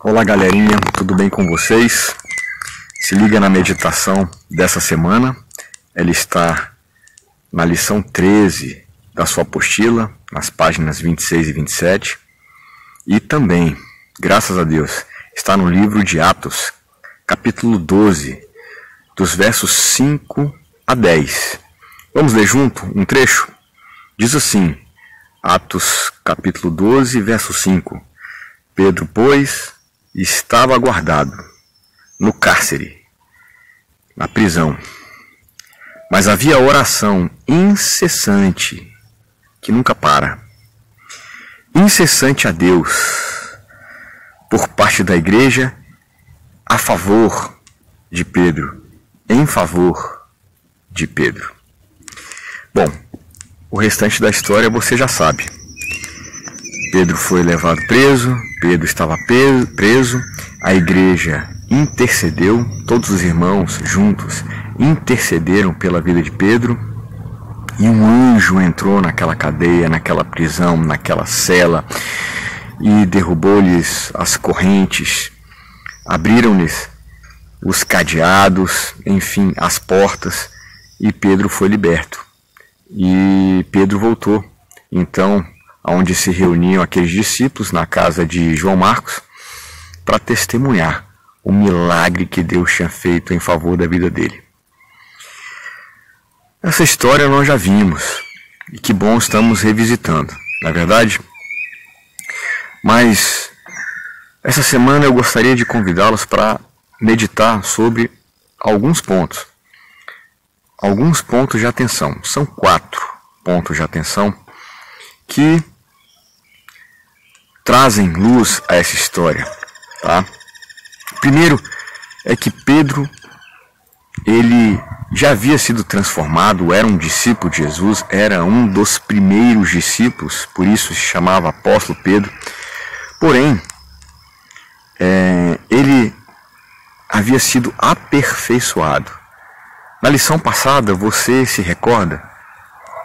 Olá galerinha, tudo bem com vocês? Se liga na meditação dessa semana, ela está na lição 13 da sua apostila, nas páginas 26 e 27, e também, graças a Deus, está no livro de Atos, capítulo 12, dos versos 5 a 10. Vamos ler junto um trecho? Diz assim, Atos capítulo 12, verso 5. Pedro, pois, estava guardado no cárcere, na prisão. Mas havia oração incessante, que nunca para, incessante a Deus, por parte da igreja, a favor de Pedro, em favor de Pedro. Bom, o restante da história você já sabe. Pedro foi levado preso, Pedro estava preso, a igreja intercedeu, todos os irmãos juntos intercederam pela vida de Pedro, e um anjo entrou naquela cadeia, naquela prisão, naquela cela, e derrubou-lhes as correntes, abriram-lhes os cadeados, enfim, as portas, e Pedro foi liberto. E Pedro voltou, então, onde se reuniam aqueles discípulos na casa de João Marcos, para testemunhar o milagre que Deus tinha feito em favor da vida dele. Essa história nós já vimos, e que bom estamos revisitando, não é verdade? Mas essa semana eu gostaria de convidá-los para meditar sobre alguns pontos de atenção. São 4 pontos de atenção que trazem luz a essa história, tá? Primeiro é que Pedro, ele já havia sido transformado, era um discípulo de Jesus, era um dos primeiros discípulos, por isso se chamava apóstolo Pedro. Porém, ele havia sido aperfeiçoado. Na lição passada, você se recorda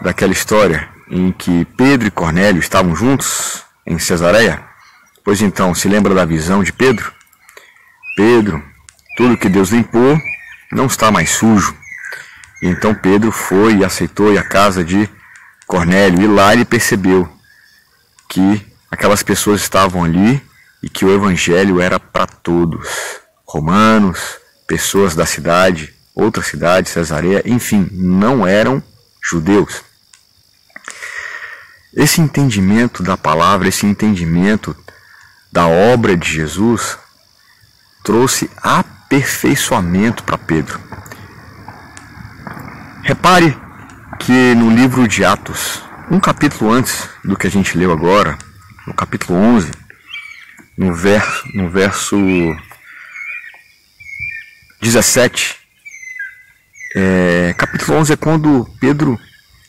daquela história em que Pedro e Cornélio estavam juntos em Cesareia? Pois então, se lembra da visão de Pedro? Pedro, tudo que Deus limpou não está mais sujo. Então Pedro foi e aceitou a casa de Cornélio, e lá ele percebeu que aquelas pessoas estavam ali e que o evangelho era para todos. Romanos, pessoas da cidade, outra cidade, Cesareia, enfim, não eram judeus. Esse entendimento da palavra, esse entendimento da obra de Jesus, trouxe aperfeiçoamento para Pedro. Repare que no livro de Atos, um capítulo antes do que a gente leu agora, no capítulo 11, no verso 17, capítulo 11 é quando Pedro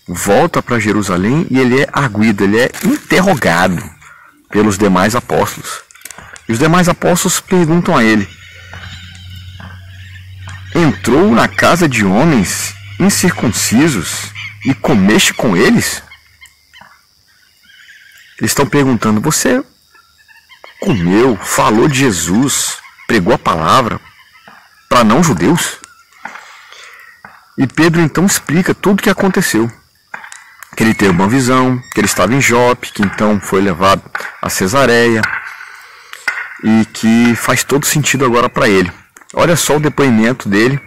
volta para Jerusalém e ele é arguido, ele é interrogado pelos demais apóstolos. E os demais apóstolos perguntam a ele: entrou na casa de homens incircuncisos e comeste com eles? Eles estão perguntando: você comeu, falou de Jesus, pregou a palavra para não judeus? E Pedro então explica tudo o que aconteceu. Que ele teve uma visão, que ele estava em Jope, que então foi levado a Cesareia, e que faz todo sentido agora para ele. Olha só o depoimento dele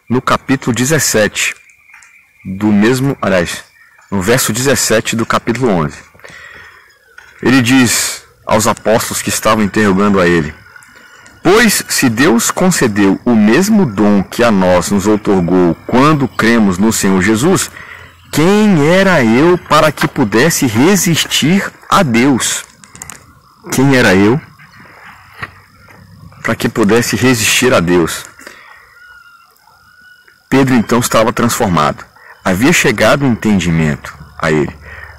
no capítulo 17, no verso 17 do capítulo 11. Ele diz aos apóstolos que estavam interrogando a ele: pois se Deus concedeu o mesmo dom que a nós nos outorgou quando cremos no Senhor Jesus, quem era eu para que pudesse resistir a Deus? Quem era eu para que pudesse resistir a Deus? Pedro então estava transformado. Havia chegado o entendimento a ele.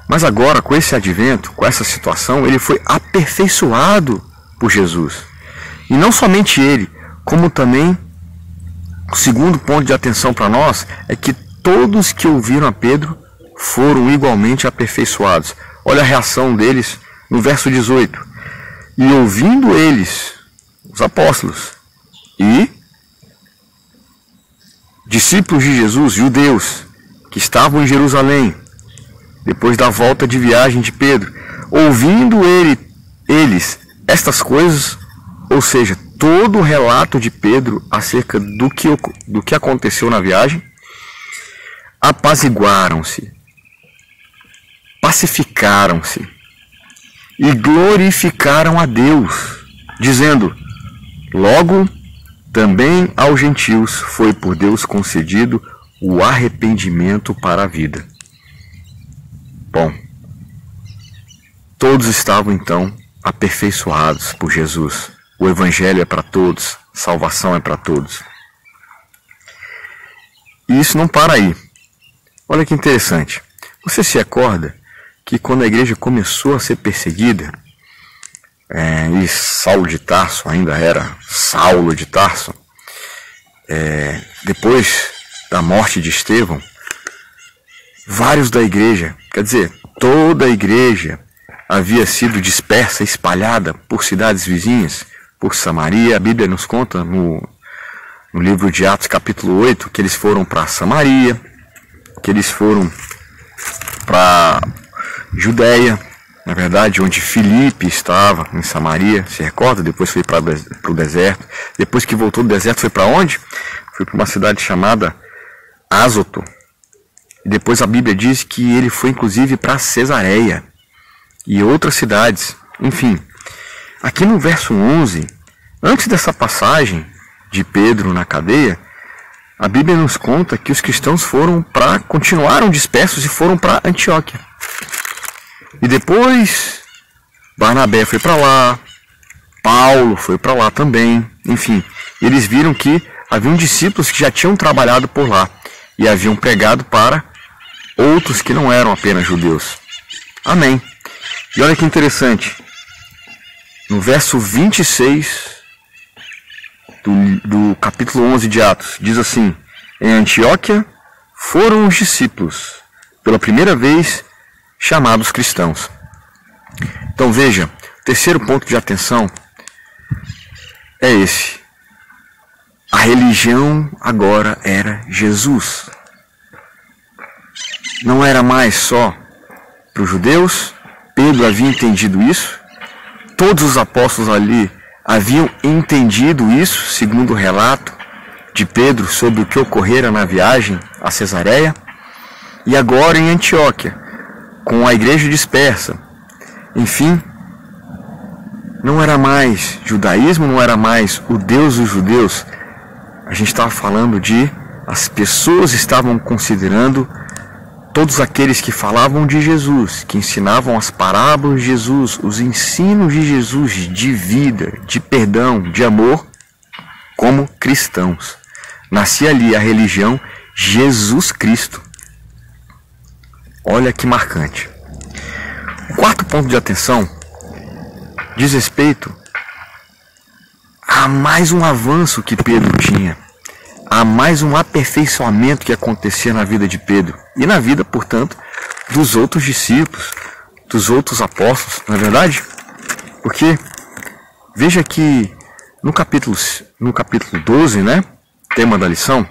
Mas agora, com esse advento, com essa situação, ele foi aperfeiçoado por Jesus. E não somente ele, como também o segundo ponto de atenção para nós é que todos que ouviram a Pedro foram igualmente aperfeiçoados. Olha a reação deles no verso 18. E ouvindo eles os apóstolos e discípulos de Jesus, judeus, que estavam em Jerusalém, depois da volta de viagem de Pedro, ouvindo eles estas coisas, ou seja, todo o relato de Pedro acerca do que aconteceu na viagem, apaziguaram-se, pacificaram-se e glorificaram a Deus, dizendo: logo, também aos gentios foi por Deus concedido o arrependimento para a vida. Bom, todos estavam então aperfeiçoados por Jesus. O Evangelho é para todos, salvação é para todos. E isso não para aí. Olha que interessante. Você se recorda que quando a igreja começou a ser perseguida, e Saulo de Tarso ainda era Saulo de Tarso, depois da morte de Estevão, vários da igreja, quer dizer, toda a igreja havia sido dispersa, espalhada por cidades vizinhas, por Samaria. A Bíblia nos conta no livro de Atos capítulo 8 que eles foram para Samaria, que eles foram para Judéia, na verdade, onde Filipe estava, em Samaria, se recorda? Depois foi para o deserto. Depois que voltou do deserto, foi para onde? Foi para uma cidade chamada Azoto. E depois a Bíblia diz que ele foi inclusive para Cesareia e outras cidades. Enfim, aqui no verso 11, antes dessa passagem de Pedro na cadeia, a Bíblia nos conta que os cristãos continuaram dispersos e foram para Antioquia. E depois Barnabé foi para lá, Paulo foi para lá também. Enfim, eles viram que haviam discípulos que já tinham trabalhado por lá e haviam pregado para outros que não eram apenas judeus. Amém. E olha que interessante, no verso 26 do capítulo 11 de Atos, diz assim: em Antioquia foram os discípulos, pela primeira vez, chamados cristãos. Então veja, o terceiro ponto de atenção é esse. A religião agora era Jesus. Não era mais só para os judeus. Pedro havia entendido isso. Todos os apóstolos ali haviam entendido isso, segundo o relato de Pedro sobre o que ocorrera na viagem a Cesareia. E agora em Antioquia, com a igreja dispersa, enfim, não era mais judaísmo, não era mais o Deus dos judeus. A gente estava falando de as pessoas estavam considerando todos aqueles que falavam de Jesus, que ensinavam as parábolas de Jesus, os ensinos de Jesus de vida, de perdão, de amor, como cristãos. Nascia ali a religião Jesus Cristo. Olha que marcante. O quarto ponto de atenção diz respeito a mais um avanço que Pedro tinha, a mais um aperfeiçoamento que acontecia na vida de Pedro e na vida, portanto, dos outros discípulos, dos outros apóstolos, não é verdade? Porque veja que no capítulo 12, né, tema da lição,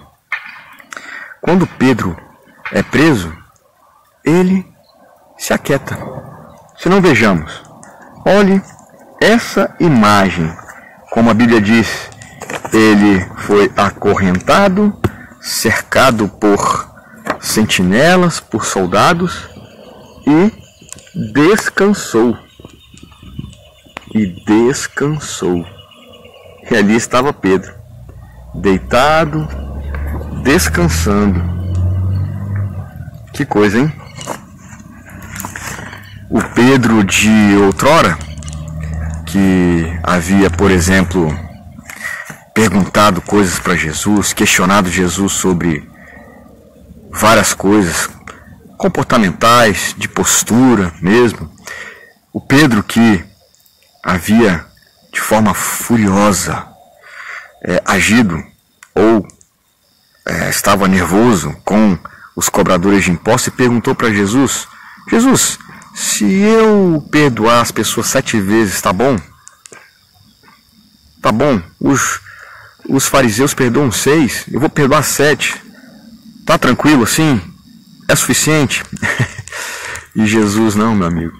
quando Pedro é preso, ele se aquieta. Se não, vejamos, olhe essa imagem, como a Bíblia diz, ele foi acorrentado, cercado por sentinelas, por soldados, e descansou. E ali estava Pedro, deitado, descansando. Que coisa, hein? O Pedro de outrora, que havia, por exemplo, perguntado coisas para Jesus, questionado Jesus sobre várias coisas comportamentais, de postura mesmo. O Pedro que havia de forma furiosa agido ou estava nervoso com os cobradores de impostos e perguntou para Jesus: Jesus, se eu perdoar as pessoas 7 vezes, tá bom? Tá bom, os fariseus perdoam 6, eu vou perdoar 7. Tá tranquilo assim? É suficiente? E Jesus, não, meu amigo.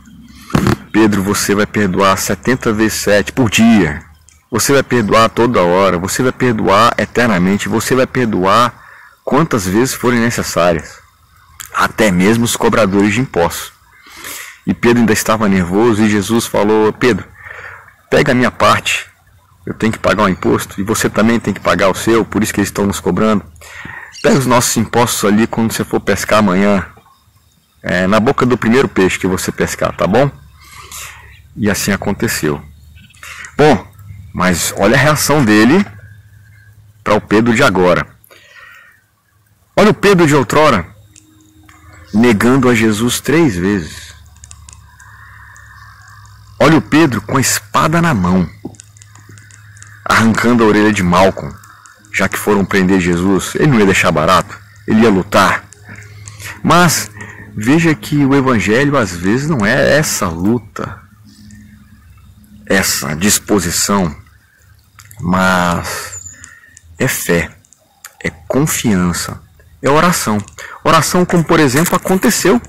Pedro, você vai perdoar 70 vezes 7 por dia. Você vai perdoar toda hora. Você vai perdoar eternamente. Você vai perdoar quantas vezes forem necessárias. Até mesmo os cobradores de impostos. E Pedro ainda estava nervoso e Jesus falou: Pedro, pega a minha parte. Eu tenho que pagar o imposto e você também tem que pagar o seu, por isso que eles estão nos cobrando. Pega os nossos impostos ali quando você for pescar amanhã. Na boca do primeiro peixe que você pescar, tá bom? E assim aconteceu. Bom, mas olha a reação dele para o Pedro de agora. Olha o Pedro de outrora, negando a Jesus 3 vezes. Olha o Pedro com a espada na mão, arrancando a orelha de Malco, já que foram prender Jesus. Ele não ia deixar barato, ele ia lutar. Mas veja que o evangelho às vezes não é essa luta, essa disposição, mas é fé, é confiança, é oração. Oração como, por exemplo, aconteceu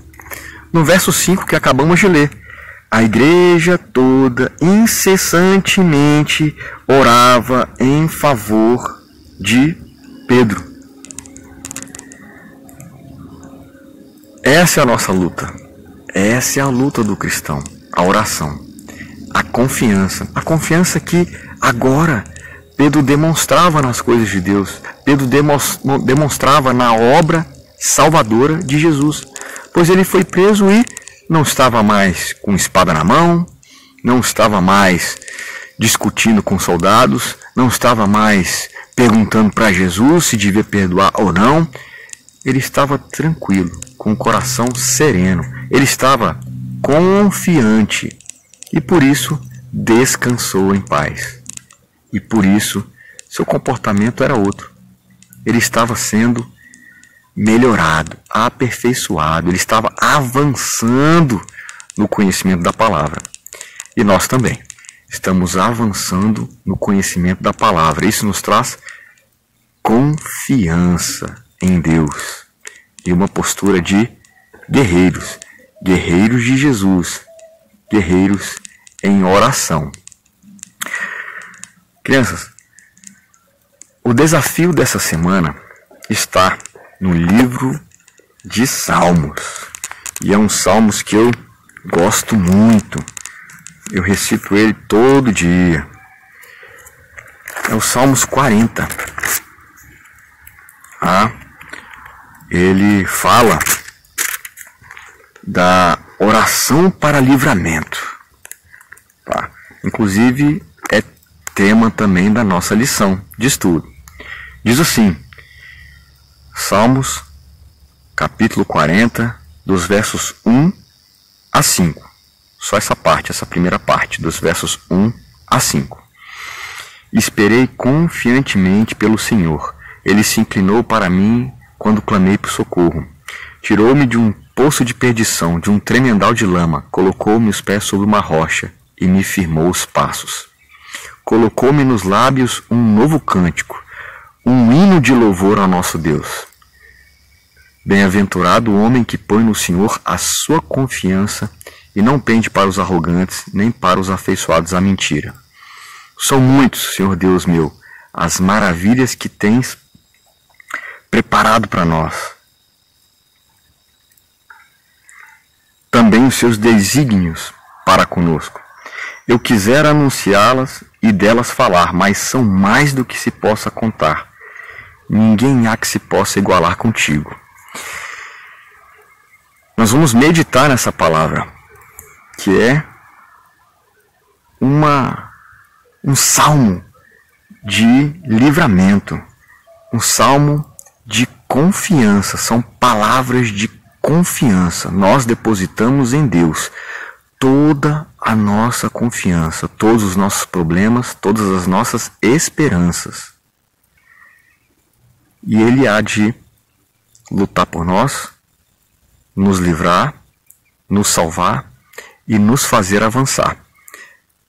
no verso 5 que acabamos de ler. A igreja toda incessantemente orava em favor de Pedro. Essa é a nossa luta. Essa é a luta do cristão. A oração. A confiança. A confiança que agora Pedro demonstrava nas coisas de Deus. Pedro demonstrava na obra salvadora de Jesus. Pois ele foi preso e não estava mais com espada na mão, não estava mais discutindo com soldados, não estava mais perguntando para Jesus se devia perdoar ou não. Ele estava tranquilo, com o coração sereno. Ele estava confiante e por isso descansou em paz. E por isso seu comportamento era outro. Ele estava sendo melhorado, aperfeiçoado, ele estava avançando no conhecimento da palavra. E nós também estamos avançando no conhecimento da palavra. Isso nos traz confiança em Deus e uma postura de guerreiros, guerreiros de Jesus, guerreiros em oração. Crianças, o desafio dessa semana está no livro de Salmos. E é um Salmos que eu gosto muito. Eu recito ele todo dia. É o Salmos 40. Ele fala da oração para livramento. Inclusive é tema também da nossa lição de estudo. Diz assim: Salmos, capítulo 40, dos versos 1 a 5. Só essa parte, essa primeira parte, dos versos 1 a 5. Esperei confiantemente pelo Senhor. Ele se inclinou para mim quando clamei por socorro. Tirou-me de um poço de perdição, de um tremendal de lama. Colocou-me os pés sobre uma rocha e me firmou os passos. Colocou-me nos lábios um novo cântico, um hino de louvor ao nosso Deus. Bem-aventurado o homem que põe no Senhor a sua confiança e não pende para os arrogantes, nem para os afeiçoados à mentira. São muitos, Senhor Deus meu, as maravilhas que tens preparado para nós. Também os seus desígnios para conosco. Eu quisera anunciá-las e delas falar, mas são mais do que se possa contar. Ninguém há que se possa igualar contigo. Nós vamos meditar nessa palavra, que é um salmo de livramento, um salmo de confiança, são palavras de confiança. Nós depositamos em Deus toda a nossa confiança, todos os nossos problemas, todas as nossas esperanças. E Ele há de lutar por nós, nos livrar, nos salvar e nos fazer avançar.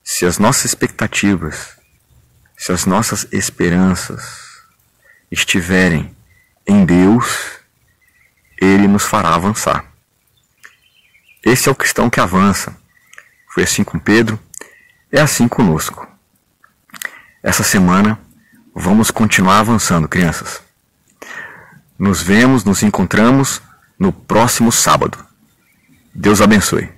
Se as nossas expectativas, se as nossas esperanças estiverem em Deus, Ele nos fará avançar. Esse é o cristão que avança. Foi assim com Pedro, é assim conosco. Essa semana vamos continuar avançando, crianças. Nos vemos, nos encontramos no próximo sábado. Deus abençoe.